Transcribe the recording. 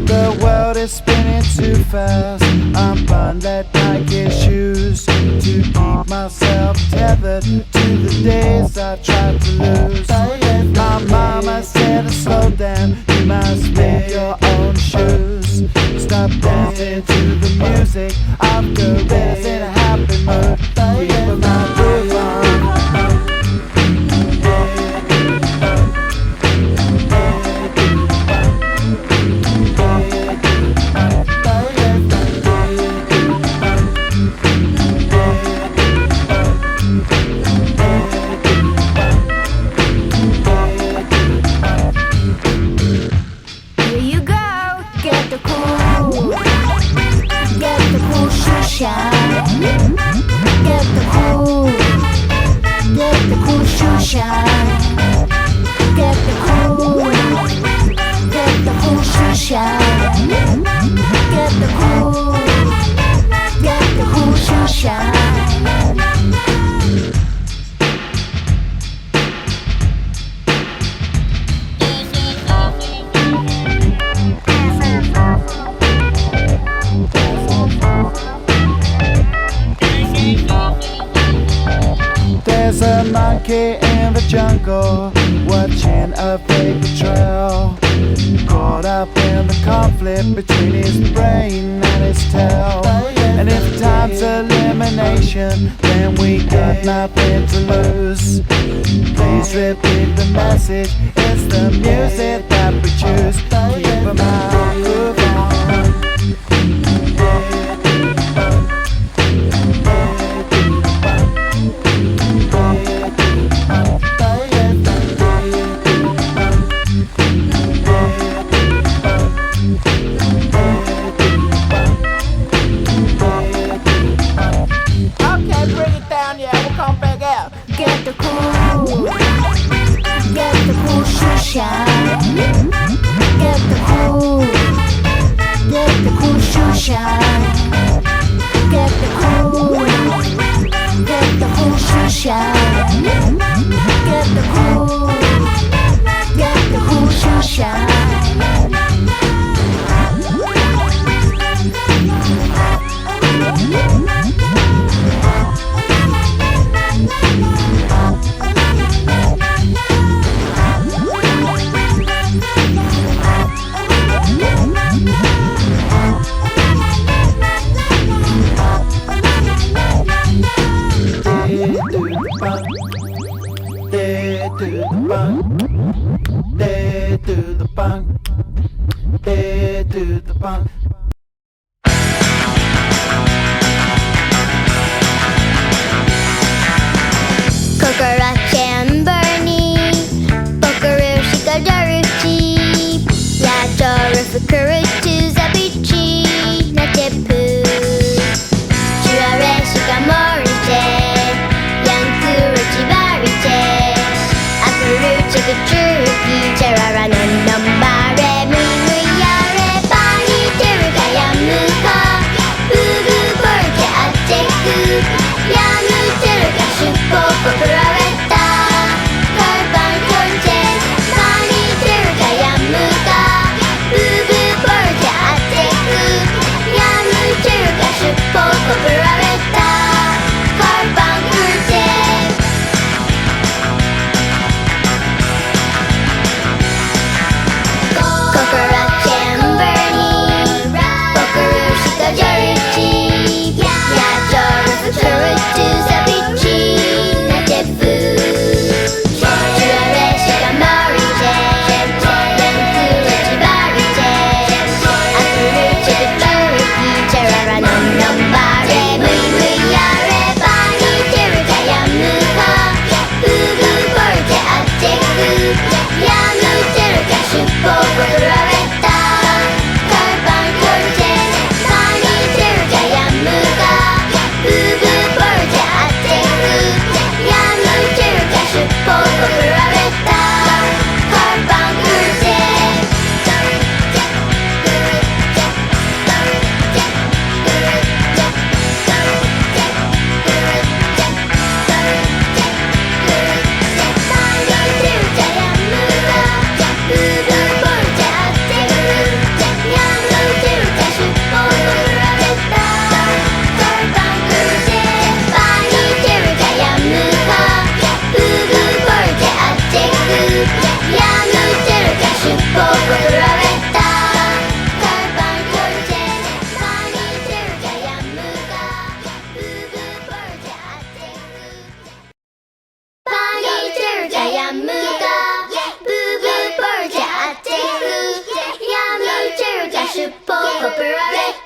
The world is spinning too fast. I'm bundled Nike shoes to keep myself tethered to the days I tried to lose. My mama said to slow down, you must make your own shoes. Stop dancing to the music of gorillas in a happy mood. Keep my groove on. There's a monkey in the jungle, watching a paper trail, caught up in the conflict between his brain and his tail. And if time's elimination, then we got nothing to lose. Please repeat the message, it's the music that we choose. Keep 'em out, move on. Get the cool shoe shine. Get the cool shoe shine. Get the cool shoe shine. Get the cool shoe shine. To the bunk, to the bunk. Kokoro Chamberni, Bokaru Shikadaruchi, Yato Fukurutu Zabichi, Natepu, Shirare Shikamorite, Yankuru Chibarite, Akuru Chikachuki, Jarara no Nambare, Munu Yare, Bani Teru. 야무가 부부 벌자 아테크 야무 체류가 슈퍼 퍼플 아래